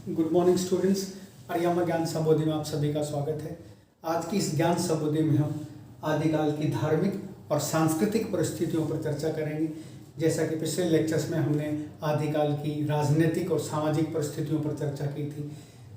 Good morning students. Ariyama ज्ञान संबोधि में आप सभी का स्वागत है। आज की इस ज्ञान संबोधि में हम आदिकाल की धार्मिक और सांस्कृतिक परिस्थितियों पर चर्चा करेंगे। जैसा कि पिछले लेक्चर्स में हमने आदिकाल की राजनीतिक और सामाजिक परिस्थितियों पर चर्चा की थी।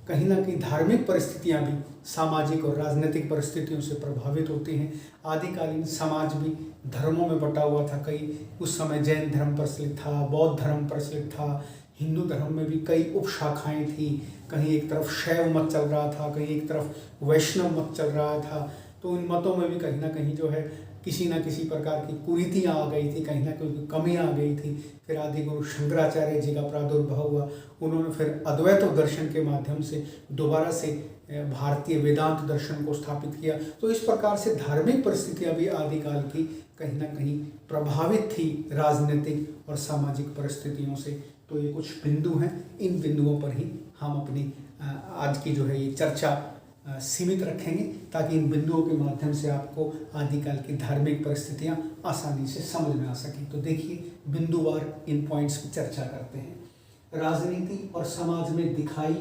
कहीं ना कहीं धार्मिक परिस्थितियां भी सामाजिक और राजनीतिक परिस्थितियों से प्रभावित होती हैं। आदिकालीन समाज भी धर्मों में बटा हुआ था। कई उस समय जैन धर्म प्रचलित था, बौद्ध धर्म प्रचलित था, हिंदू धर्म में भी कई उपशाखाएं थी। कहीं एक तरफ शैव मत चल रहा था, कहीं एक तरफ वैष्णव मत चल रहा था। तो इन मतों में भी कहीं ना कहीं जो है किसी न किसी प्रकार की कुरीतियाँ आ गई थी, कहीं ना कहीं कमियाँ आ गई थी। फिर आदि गुरु शंकराचार्य जी का प्रादुर्भाव हुआ। उन्होंने फिर अद्वैत दर्शन के माध्यम से दोबारा से भारतीय वेदांत दर्शन को स्थापित किया। तो इस प्रकार से धार्मिक परिस्थितियाँ भी आदिकाल की कहीं ना कहीं प्रभावित थी राजनीतिक और सामाजिक परिस्थितियों से। तो ये कुछ बिंदु हैं, इन बिंदुओं पर ही हम अपनी आज की जो है ये चर्चा सीमित रखेंगे, ताकि इन बिंदुओं के माध्यम से आपको आदिकाल की धार्मिक परिस्थितियां आसानी से समझ में आ सकें। तो देखिए, बिंदुवार इन पॉइंट्स की चर्चा करते हैं। राजनीति और समाज में दिखाई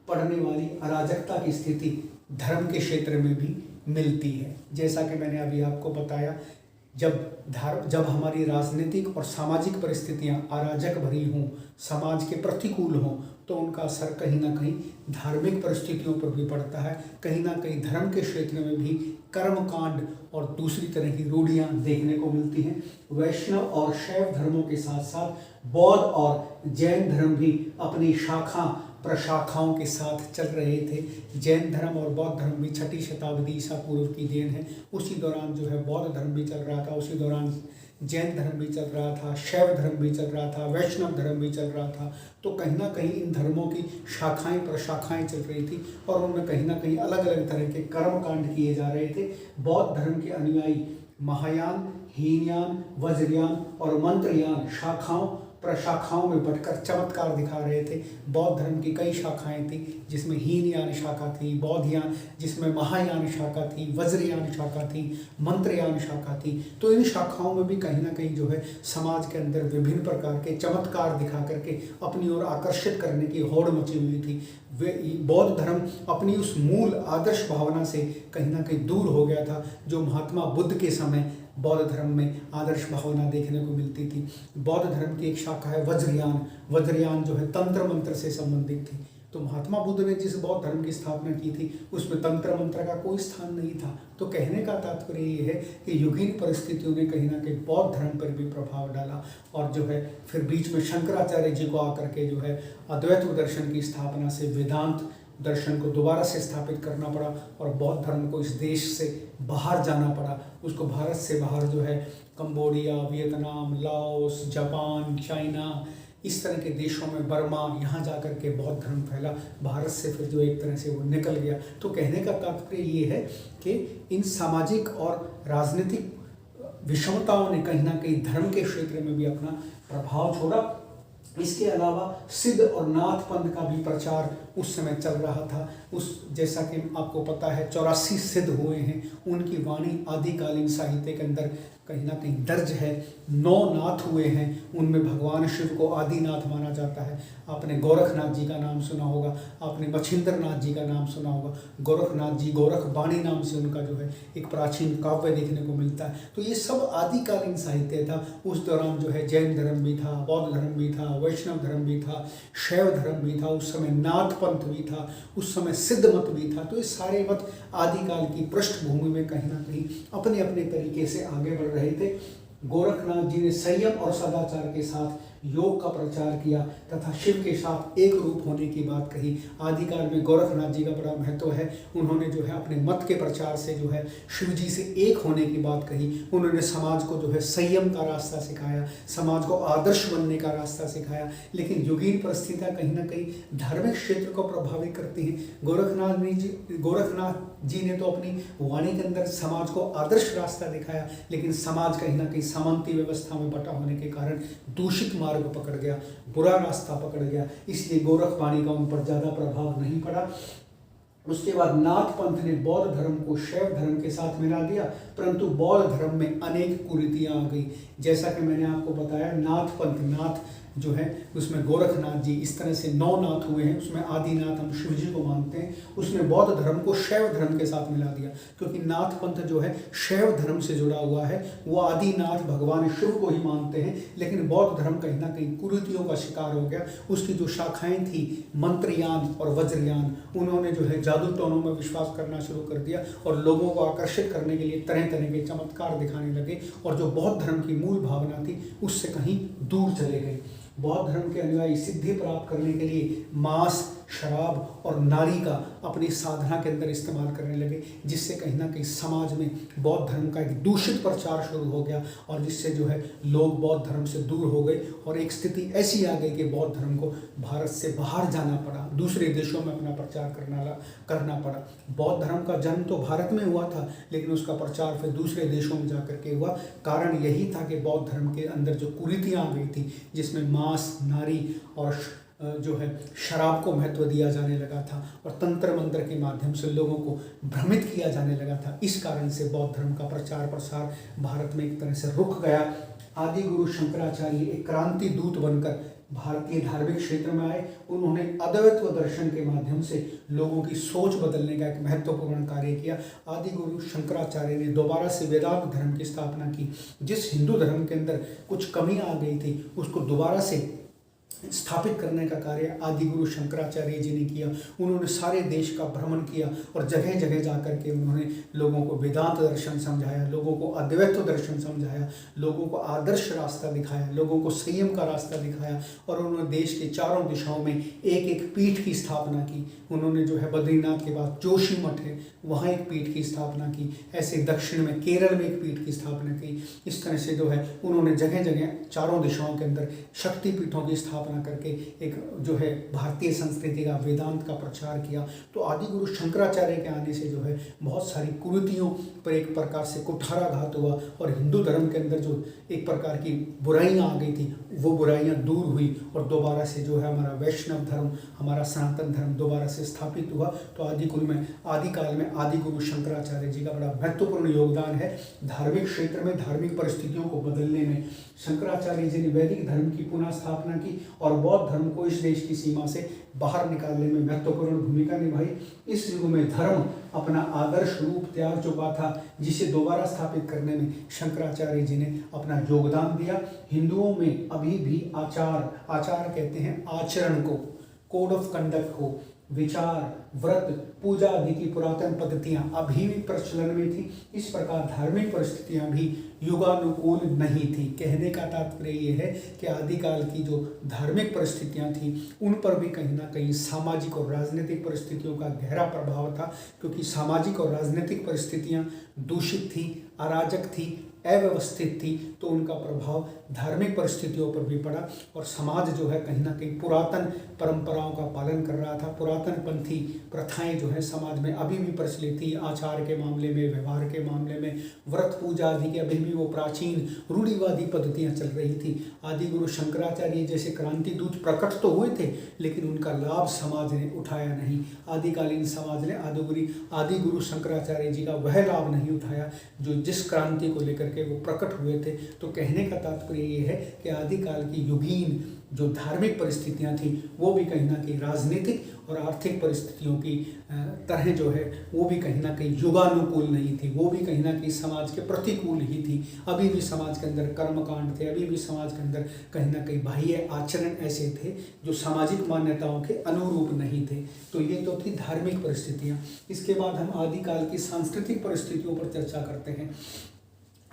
पड़ने वाली अराजकता की स्थिति धर्म के क्षेत्र में भी मिलती है। जैसा कि मैंने अभी आपको बताया, जब हमारी राजनीतिक और सामाजिक परिस्थितियां अराजक भरी हों, समाज के प्रतिकूल हों, तो उनका असर कहीं ना कहीं धार्मिक परिस्थितियों पर भी पड़ता है। कहीं ना कहीं धर्म के क्षेत्र में भी कर्मकांड और दूसरी तरह की रूढ़ियाँ देखने को मिलती हैं। वैष्णव और शैव धर्मों के साथ साथ बौद्ध और जैन धर्म भी अपनी शाखा प्रशाखाओं के साथ चल रहे थे। जैन धर्म और बौद्ध धर्म भी 6वीं शताब्दी ईसा पूर्व की देन है। उसी दौरान जो है बौद्ध धर्म भी चल रहा था, उसी दौरान जैन धर्म भी चल रहा था, शैव धर्म भी चल रहा था, वैष्णव धर्म भी चल रहा था। तो कहीं ना कहीं इन धर्मों की शाखाएं प्रशाखाएं चल रही थी और उनमें कहीं ना कहीं अलग अलग तरह के कर्मकांड किए जा रहे थे। बौद्ध धर्म के अनुयायी महायान, हीनयान, वज्रयान और मंत्रयान शाखाओं प्रशाखाओं में बढ़कर चमत्कार दिखा रहे थे। बौद्ध धर्म की कई शाखाएं थी, जिसमें हीनयान शाखा थी, बौद्धयान जिसमें महायान शाखा थी, वज्रयान शाखा थी, मंत्रयान शाखा थी। तो इन शाखाओं में भी कहीं ना कहीं जो है समाज के अंदर विभिन्न प्रकार के चमत्कार दिखा करके अपनी ओर आकर्षित करने की होड़ मची हुई थी। वे बौद्ध धर्म अपनी उस मूल आदर्श भावना से कहीं ना कहीं दूर हो गया था, जो महात्मा बुद्ध के समय बौद्ध धर्म में आदर्श भावना देखने को मिलती थी। बौद्ध धर्म की एक शाखा है वज्रयान। वज्रयान जो है तंत्र मंत्र से संबंधित थी। तो महात्मा बुद्ध ने जिस बौद्ध धर्म की स्थापना की थी उसमें तंत्र मंत्र का कोई स्थान नहीं था। तो कहने का तात्पर्य ये है कि युगीन परिस्थितियों ने कहीं ना कहीं बौद्ध धर्म पर भी प्रभाव डाला और जो है फिर बीच में शंकराचार्य जी को आकर के जो है अद्वैत दर्शन की स्थापना से वेदांत दर्शन को दोबारा से स्थापित करना पड़ा और बौद्ध धर्म को इस देश से बाहर जाना पड़ा। उसको भारत से बाहर जो है Cambodia, Vietnam, Laos, Japan, China, इस तरह के देशों में, बर्मा, यहाँ जा कर के बौद्ध धर्म फैला। भारत से फिर जो एक तरह से वो निकल गया। तो कहने का तात्पर्य ये है कि इन सामाजिक और राजनीतिक विषमताओं ने कहीं ना कहीं धर्म के क्षेत्र में भी अपना प्रभाव छोड़ा। इसके अलावा सिद्ध और नाथ पंथ का भी प्रचार उस समय चल रहा था। जैसा कि आपको पता है 84 सिद्ध हुए हैं। उनकी वाणी आदिकालीन साहित्य के अंदर कहीं ना कहीं दर्ज है। 9 नाथ हुए हैं, उनमें भगवान शिव को आदिनाथ माना जाता है। आपने गोरखनाथ जी का नाम सुना होगा, आपने मच्छिंद्र नाथ जी का नाम सुना होगा। गोरखनाथ जी गोरख बाणी नाम से उनका जो है एक प्राचीन काव्य देखने को मिलता है। तो ये सब आदिकालीन साहित्य था। उस दौरान जो है जैन धर्म भी था, बौद्ध धर्म भी था, वैष्णव धर्म भी था, शैव धर्म भी था, उस समय नाथ पंथ भी था, उस समय सिद्ध मत भी था। तो ये सारे मत आदिकाल की पृष्ठभूमि में कहीं ना कहीं अपने अपने तरीके से आगे बढ़ रहे थे। गोरखनाथ जी ने संयम और सदाचार के साथ योग का प्रचार किया तथा शिव के साथ एक रूप होने की बात कही। आदिकाल में गोरखनाथ जी का बड़ा महत्व है। उन्होंने जो है अपने मत के प्रचार से जो है शिव जी से एक होने की बात कही। उन्होंने समाज को जो है संयम का रास्ता सिखाया, समाज को आदर्श बनने का रास्ता सिखाया। लेकिन युगीन परिस्थितियाँ कहीं ना कहीं धार्मिक क्षेत्र को प्रभावित करती हैं। गोरखनाथ जी ने तो अपनी वाणी के अंदर समाज को आदर्श रास्ता दिखाया, लेकिन समाज कहीं ना कहीं सामंती व्यवस्था में बटा होने के कारण दूषित मार्ग पकड़ गया, बुरा रास्ता पकड़ गया। इसलिए गोरख वाणी का उन पर ज़्यादा प्रभाव नहीं पड़ा। उसके बाद नाथ पंथ ने बौद्ध धर्म को शैव धर्म के साथ मिला दिया, परंतु बौद्ध धर्म में अनेक कुरीतियाँ आ गई। जैसा कि मैंने आपको बताया, नाथ पंथ, नाथ जो है उसमें गोरखनाथ जी, इस तरह से 9 नाथ हुए हैं। उसमें आदिनाथ हम शिव जी को मानते हैं। उसने बौद्ध धर्म को शैव धर्म के साथ मिला दिया, क्योंकि नाथ पंथ जो है शैव धर्म से जुड़ा हुआ है। वो आदिनाथ भगवान शिव को ही मानते हैं, लेकिन बौद्ध धर्म कहीं ना कहीं कुरीतियों का शिकार हो गया। उसकी जो शाखाएं थी मंत्रयान और वज्रयान, उन्होंने जो है जादू टोनों में विश्वास करना शुरू कर दिया और लोगों को आकर्षित करने के लिए तरह तरह के चमत्कार दिखाने लगे, और जो बौद्ध धर्म की मूल भावना थी उससे कहीं दूर चले गए। बौद्ध धर्म के अनुयायी सिद्धि प्राप्त करने के लिए मांस, शराब और नारी का अपनी साधना के अंदर इस्तेमाल करने लगे, जिससे कहीं ना कहीं समाज में बौद्ध धर्म का एक दूषित प्रचार शुरू हो गया, और जिससे जो है लोग बौद्ध धर्म से दूर हो गए, और एक स्थिति ऐसी आ गई कि बौद्ध धर्म को भारत से बाहर जाना पड़ा, दूसरे देशों में अपना प्रचार करना पड़ा। बौद्ध धर्म का जन्म तो भारत में हुआ था, लेकिन उसका प्रचार फिर दूसरे देशों में जाकर के हुआ। कारण यही था कि बौद्ध धर्म के अंदर जो कुरीतियाँ आ गई थी, जिसमें मांस, नारी और जो है शराब को महत्व दिया जाने लगा था, और तंत्र मंत्र के माध्यम से लोगों को भ्रमित किया जाने लगा था। इस कारण से बौद्ध धर्म का प्रचार प्रसार भारत में एक तरह से रुक गया। आदि गुरु शंकराचार्य एक क्रांति दूत बनकर भारतीय धार्मिक क्षेत्र में आए। उन्होंने अद्वैत दर्शन के माध्यम से लोगों की सोच बदलने का एक महत्वपूर्ण कार्य किया। आदि गुरु शंकराचार्य ने दोबारा से वेदांत धर्म की स्थापना की। जिस हिंदू धर्म के अंदर कुछ कमी आ गई थी, उसको दोबारा से स्थापित करने का कार्य आदि गुरु शंकराचार्य जी ने किया। उन्होंने सारे देश का भ्रमण किया और जगह जगह जाकर के उन्होंने लोगों को वेदांत दर्शन समझाया, लोगों को अद्वैत दर्शन समझाया, लोगों को आदर्श रास्ता दिखाया, लोगों को संयम का रास्ता दिखाया, और उन्होंने देश के चारों दिशाओं में एक एक पीठ की स्थापना की। उन्होंने जो है बद्रीनाथ के बाद जोशी मठ है, वहाँ एक पीठ की स्थापना की। ऐसे दक्षिण में केरल में एक पीठ की स्थापना की। इस तरह से जो है उन्होंने जगह जगह चारों दिशाओं के अंदर शक्तिपीठों की स्थापना करके एक जो है भारतीय संस्कृति का, वेदांत का प्रचार किया। तो आदि गुरु शंकराचार्य के आने से जो है बहुत सारी कुरीतियों पर एक प्रकार से कुठाराघात हुआ, और हिंदू धर्म के अंदर जो एक प्रकार की बुराइयां आ गई थी, वो बुराइयां दूर हुई, और दोबारा से जो है हमारा वैष्णव धर्म, हमारा सनातन धर्म दोबारा से स्थापित हुआ। तो आदिकाल में आदि गुरु शंकराचार्य जी का बड़ा महत्वपूर्ण योगदान है धार्मिक क्षेत्र में, धार्मिक परिस्थितियों को बदलने में। शंकराचार्य जी ने वैदिक धर्म की पुनः स्थापना की और बौद्ध धर्म को इस देश की सीमा से बाहर निकालने में महत्वपूर्ण भूमिका निभाई। इस युग में धर्म अपना आदर्श रूप त्याग चुका था, जिसे दोबारा स्थापित करने में शंकराचार्य जी ने अपना योगदान दिया। हिंदुओं में अभी भी आचार कहते हैं आचरण को, कोड ऑफ कंडक्ट को, विचार, व्रत, पूजा आदि की पुरातन पद्धतियां अभी भी प्रचलन में थी। इस प्रकार धार्मिक परिस्थितियां भी युगानुकूल नहीं थी। कहने का तात्पर्य ये है कि आदिकाल की जो धार्मिक परिस्थितियां थी, उन पर भी कहीं ना कहीं सामाजिक और राजनीतिक परिस्थितियों का गहरा प्रभाव था, क्योंकि सामाजिक और राजनीतिक परिस्थितियां दूषित थी, अराजक थी, अव्यवस्थित थी, तो उनका प्रभाव धार्मिक परिस्थितियों पर भी पड़ा, और समाज जो है कहीं ना कहीं पुरातन परंपराओं का पालन कर रहा था। पुरातन पंथी प्रथाएं जो है समाज में अभी भी प्रचलित थी, आचार के मामले में, व्यवहार के मामले में, व्रत पूजा आदि के अभी भी वो प्राचीन रूढ़िवादी पद्धतियां चल रही थी। आदि गुरु शंकराचार्य जैसे क्रांति दूत प्रकट तो हुए थे, लेकिन उनका लाभ समाज ने उठाया नहीं। आदिकालीन समाज ने आदि गुरु शंकराचार्य जी का वह लाभ नहीं उठाया जो जिस क्रांति को लेकर के वो प्रकट हुए थे। तो कहने का तात्पर्य ये है कि आदिकाल की युगीन जो धार्मिक परिस्थितियां थी, वो भी कहीं ना कहीं राजनीतिक और आर्थिक परिस्थितियों की तरह जो है वो भी कहीं ना कहीं युगानुकूल नहीं थी, वो भी कहीं ना कहीं समाज के प्रतिकूल ही थी। अभी भी समाज के अंदर कर्मकांड थे, अभी भी समाज के अंदर कहीं ना कहीं बाह्य आचरण ऐसे थे जो सामाजिक मान्यताओं के अनुरूप नहीं थे। तो ये तो थी धार्मिक परिस्थितियाँ। इसके बाद हम आदिकाल की सांस्कृतिक परिस्थितियों पर चर्चा करते हैं।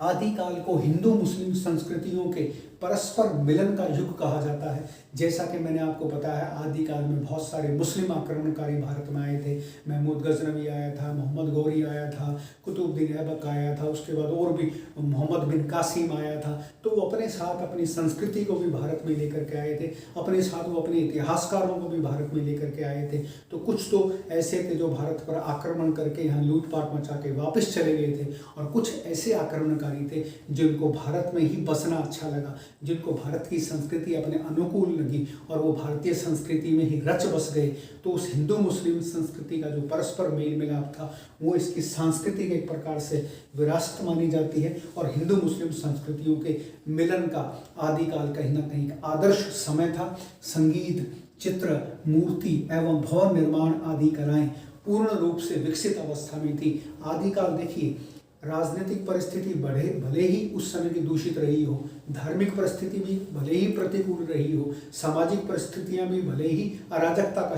आदिकाल को हिंदू मुस्लिम संस्कृतियों के परस्पर मिलन का युग कहा जाता है। जैसा कि मैंने आपको बताया, आदिकाल में बहुत सारे मुस्लिम आक्रमणकारी भारत में आए थे। महमूद गजनवी आया था, मोहम्मद गौरी आया था, कुतुबुद्दीन ऐबक आया था, उसके बाद और भी मोहम्मद बिन कासिम आया था। तो वो अपने साथ अपनी संस्कृति को भी भारत में लेकर के आए थे, अपने साथ वो अपने इतिहासकारों को भी भारत में लेकर के आए थे। तो कुछ तो ऐसे थे जो भारत पर आक्रमण करके यहाँ लूटपाट मचा के वापस चले गए थे, और कुछ ऐसे आक्रमणकारी थे जिनको भारत में ही बसना अच्छा लगा। जिनको भारत की संस्कृति अपने अनुकूल लगी और वो भारतीय संस्कृति में ही रच बस गए, तो उस हिंदू मुस्लिम संस्कृति का जो परस्पर मेल मिलाप था वो इसकी सांस्कृतिक एक प्रकार से विरासत मानी जाती है। और हिंदू मुस्लिम संस्कृतियों के मिलन का आदिकाल कहीं ना कहीं आदर्श समय था। संगीत, चित्र, मूर्ति एवं भवन निर्माण आदि कलाएं पूर्ण रूप से विकसित अवस्था में थी। आदिकाल देखिए, राजनीतिक परिस्थिति भले ही उस समय की दूषित रही हो, धार्मिक परिस्थिति भी भले ही प्रतिकूल रही हो, सामाजिक परिस्थितियां भी भले ही अराजकता का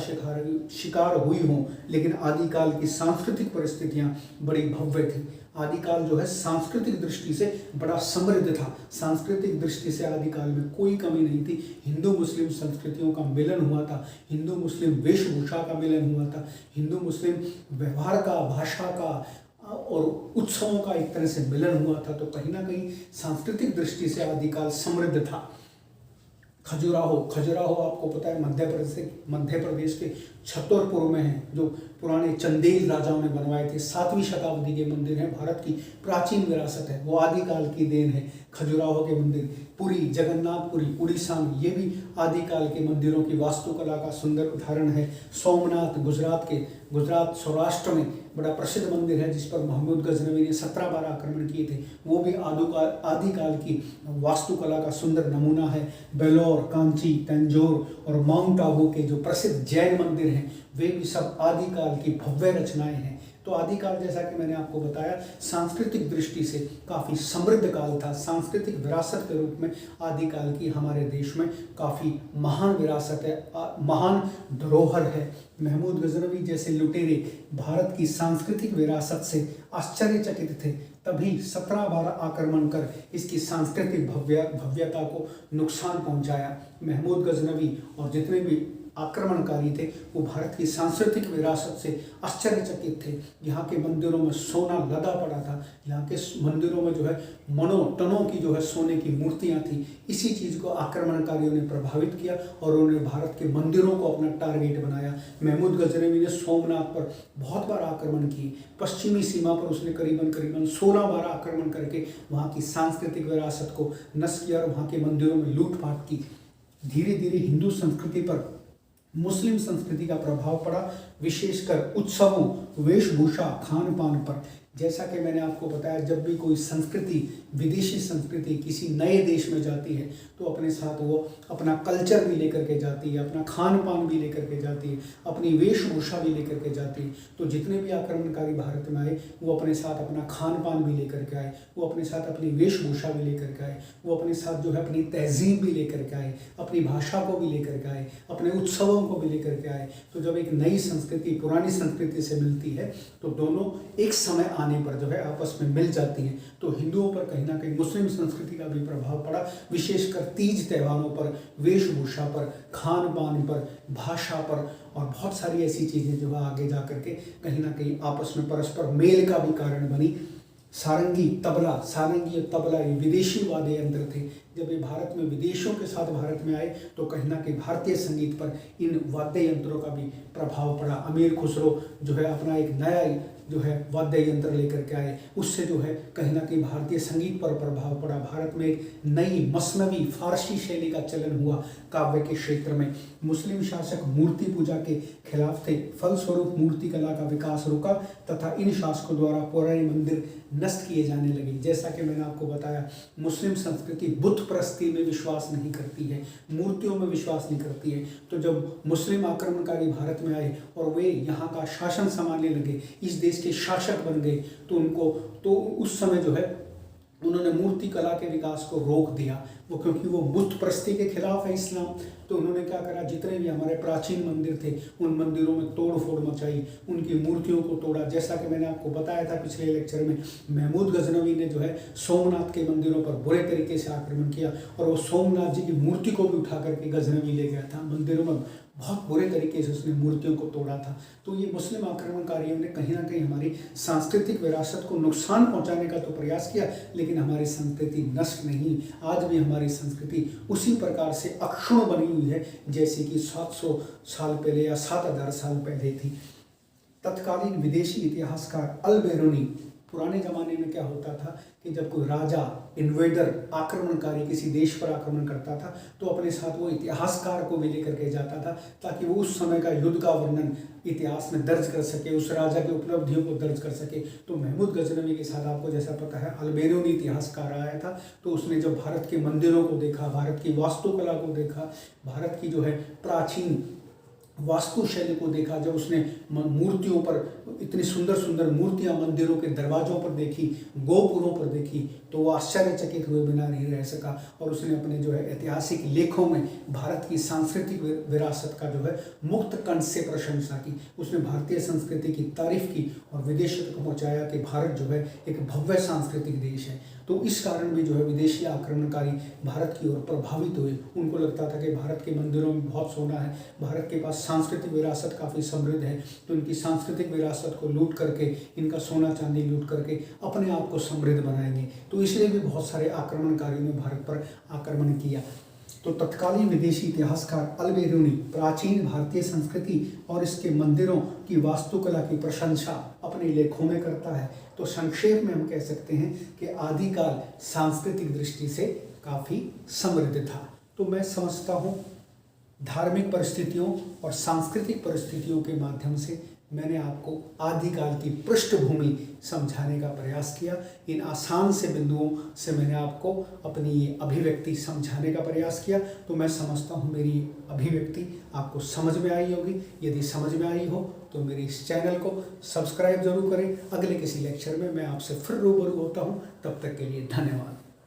शिकार हुई हों, लेकिन आदिकाल की सांस्कृतिक परिस्थितियां बड़ी भव्य थी। आदिकाल जो है सांस्कृतिक दृष्टि से बड़ा समृद्ध था। सांस्कृतिक दृष्टि से आदिकाल में कोई कमी नहीं थी। हिंदू मुस्लिम संस्कृतियों का मिलन हुआ था, हिंदू मुस्लिम वेशभूषा का मिलन हुआ था, हिंदू मुस्लिम व्यवहार का, भाषा का और उत्सवों का एक तरह से मिलन हुआ था। तो कहीं ना कहीं सांस्कृतिक दृष्टि से आदिकाल समृद्ध था। खजुराहो आपको पता है मध्य प्रदेश के छतरपुर में है, जो पुराने चंदेल राजाओं ने बनवाए थे। 7वीं शताब्दी के मंदिर हैं, भारत की प्राचीन विरासत है, वो आदिकाल की देन है। खजुराहो के मंदिर, पुरी, जगन्नाथपुरी, उड़ीसा में, ये भी आदिकाल के मंदिरों की वास्तुकला का सुंदर उदाहरण है। सोमनाथ गुजरात सौराष्ट्र में बड़ा प्रसिद्ध मंदिर है, जिस पर महमूद गजनवी ने 17 बार आक्रमण किए थे, वो भी आदिकाल की वास्तुकला का सुंदर नमूना है। बेलोर, कांची, तंजौर और माउंट आबू के जो प्रसिद्ध जैन मंदिर हैं, वे भी सब आदिकाल की भव्य रचनाएं हैं। तो आदिकाल, जैसा कि मैंने आपको बताया, सांस्कृतिक दृष्टि से काफ़ी समृद्ध काल था। सांस्कृतिक विरासत के रूप में आदिकाल की हमारे देश में काफ़ी महान विरासत है, महान धरोहर है। महमूद गजनवी जैसे लुटेरे भारत की सांस्कृतिक विरासत से आश्चर्यचकित थे, तभी 17 बार आक्रमण कर इसकी सांस्कृतिक भव्यता को नुकसान पहुंचाया। महमूद गजनवी और जितने भी आक्रमणकारी थे वो भारत की सांस्कृतिक विरासत से आश्चर्यचकित थे। यहाँ के मंदिरों में सोना लदा पड़ा था, यहाँ के मंदिरों में जो है टनों की जो है सोने की मूर्तियाँ थी। इसी चीज़ को आक्रमणकारियों ने प्रभावित किया और उन्होंने भारत के मंदिरों को अपना टारगेट बनाया। महमूद गजनवी ने सोमनाथ पर बहुत बार आक्रमण किए। पश्चिमी सीमा पर उसने करीबन 16 बार आक्रमण करके वहाँ की सांस्कृतिक विरासत को नष्ट किया और वहाँ के मंदिरों में लूटपाट की। धीरे धीरे हिंदू संस्कृति पर मुस्लिम संस्कृति का प्रभाव पड़ा, विशेषकर उत्सवों, वेशभूषा, खान पान पर। जैसा कि मैंने आपको बताया, जब भी कोई संस्कृति, विदेशी संस्कृति किसी नए देश में जाती है तो अपने साथ वो अपना कल्चर भी लेकर के जाती है, अपना खान पान भी लेकर के जाती है, अपनी वेशभूषा भी लेकर के जाती है। तो जितने भी आक्रमणकारी भारत में आए वो अपने साथ अपना खान पान भी लेकर के आए, वो अपने साथ अपनी वेशभूषा भी लेकर के आए, वो अपने साथ जो है अपनी तहजीब भी लेकर के आए, अपनी भाषा को भी लेकर के आए, अपने उत्सवों को भी लेकर के आए। तो जब एक नई संस्कृति पुरानी संस्कृति से मिलती है तो दोनों एक समय आने पर जो है आपस में मिल जाती हैं। तो हिंदुओं पर कहीं ना कहीं मुस्लिम संस्कृति का भी प्रभाव पड़ा, विशेषकर तीज त्योहारों पर, वेशभूषा पर, खान पान पर, भाषा पर और बहुत सारी ऐसी चीज़ें जो है आगे जा करके कहीं ना कहीं आपस में परस्पर मेल का भी कारण बनी। सारंगी और तबला ये विदेशी वाद्य यंत्र थे। जब ये भारत में विदेशियों के साथ भारत में आए तो कहीं ना कहीं भारतीय संगीत पर इन वाद्य यंत्रों का भी प्रभाव पड़ा। अमीर खुसरो जो है अपना एक नया जो है वाद्य यंत्र लेकर के आए, उससे जो है कहीं ना कहीं भारतीय संगीत पर प्रभाव पड़ा। भारत में एक नई मसनवी फारसी शैली का चलन हुआ काव्य के क्षेत्र में। मुस्लिम शासक मूर्ति पूजा के खिलाफ थे, फलस्वरूप मूर्ति कला का विकास रुका तथा इन शासकों द्वारा पुराने मंदिर नष्ट किए जाने लगे। जैसा कि मैंने आपको बताया, मुस्लिम संस्कृति बुत परस्ती में विश्वास नहीं करती है, मूर्तियों में विश्वास नहीं करती है। तो जब मुस्लिम आक्रमणकारी भारत में आए और वे यहाँ का शासन संभालने लगे, इस देश के शासक बन गए, तो उस समय जो है उन्होंने मूर्ति कला के विकास को रोक दिया। वो क्योंकि वो बुत परस्ती के खिलाफ है इस्लाम, तो उन्होंने क्या करा, जितने भी हमारे प्राचीन मंदिर थे उन मंदिरों में तोड़ फोड़ मचाई, उनकी मूर्तियों को तोड़ा। जैसा कि मैंने आपको बताया था पिछले लेक्चर में, महमूद गजनवी ने जो है सोमनाथ के मंदिरों पर बुरे तरीके से आक्रमण किया और वो सोमनाथ जी की मूर्ति को भी उठा करके गजनवी ले गया था। मंदिरों में बहुत बुरे तरीके से उसने मूर्तियों को तोड़ा था। तो ये मुस्लिम आक्रमणकारियों ने कहीं ना कहीं हमारी सांस्कृतिक विरासत को नुकसान पहुंचाने का तो प्रयास किया, लेकिन हमारी संस्कृति नष्ट नहीं। आज भी हमारी संस्कृति उसी प्रकार से अक्षुण्ण बनी हुई है जैसे कि 700 साल पहले या 7000 साल पहले थी। तत्कालीन विदेशी इतिहासकार अल बेरूनी पुराने ज़माने में क्या होता था कि जब कोई राजा इन्वेडर आक्रमणकारी किसी देश पर आक्रमण करता था तो अपने साथ वो इतिहासकार को भी लेकर के जाता था, ताकि वो उस समय का युद्ध का वर्णन इतिहास में दर्ज कर सके, उस राजा की उपलब्धियों को दर्ज कर सके। तो महमूद गजनवी के साथ आपको जैसा पता है अल्बेरूनी इतिहासकार आया था, तो उसने जब भारत के मंदिरों को देखा, भारत की वास्तुकला को देखा, भारत की जो है प्राचीन वास्तुशैली को देखा, जब उसने मूर्तियों पर इतनी सुंदर सुंदर मूर्तियां मंदिरों के दरवाजों पर देखी, गोपुरों पर देखी, तो वो आश्चर्यचकित हुए बिना नहीं रह सका और उसने अपने जो है ऐतिहासिक लेखों में भारत की सांस्कृतिक विरासत का जो है मुक्त कंठ से प्रशंसा की। उसने भारतीय संस्कृति की तारीफ की और विदेशों तक पहुँचाया कि भारत जो है एक भव्य सांस्कृतिक देश है। तो इस कारण भी जो है विदेशी आक्रमणकारी भारत की ओर प्रभावित हुए। उनको लगता था कि भारत के मंदिरों में बहुत सोना है, भारत के पास सांस्कृतिक विरासत काफ़ी समृद्ध है, तो इनकी सांस्कृतिक विरासत को लूट करके, इनका सोना चांदी लूट करके अपने आप को समृद्ध बनाएंगे। तो इसलिए भी बहुत सारे आक्रमणकारियों ने भारत पर आक्रमण किया। तो तत्कालीन विदेशी इतिहासकार अल्बेरूनी प्राचीन भारतीय संस्कृति और इसके मंदिरों की वास्तुकला की प्रशंसा अपने लेखों में करता है। तो संक्षेप में हम कह सकते हैं कि आदिकाल सांस्कृतिक दृष्टि से काफ़ी समृद्ध था। तो मैं समझता हूँ धार्मिक परिस्थितियों और सांस्कृतिक परिस्थितियों के माध्यम से मैंने आपको आदिकाल की पृष्ठभूमि समझाने का प्रयास किया। इन आसान से बिंदुओं से मैंने आपको अपनी ये अभिव्यक्ति समझाने का प्रयास किया। तो मैं समझता हूँ मेरी अभिव्यक्ति आपको समझ में आई होगी। यदि समझ में आई हो तो मेरे इस चैनल को सब्सक्राइब जरूर करें। अगले किसी लेक्चर में मैं आपसे फिर रूबरू होता हूँ। तब तक के लिए धन्यवाद।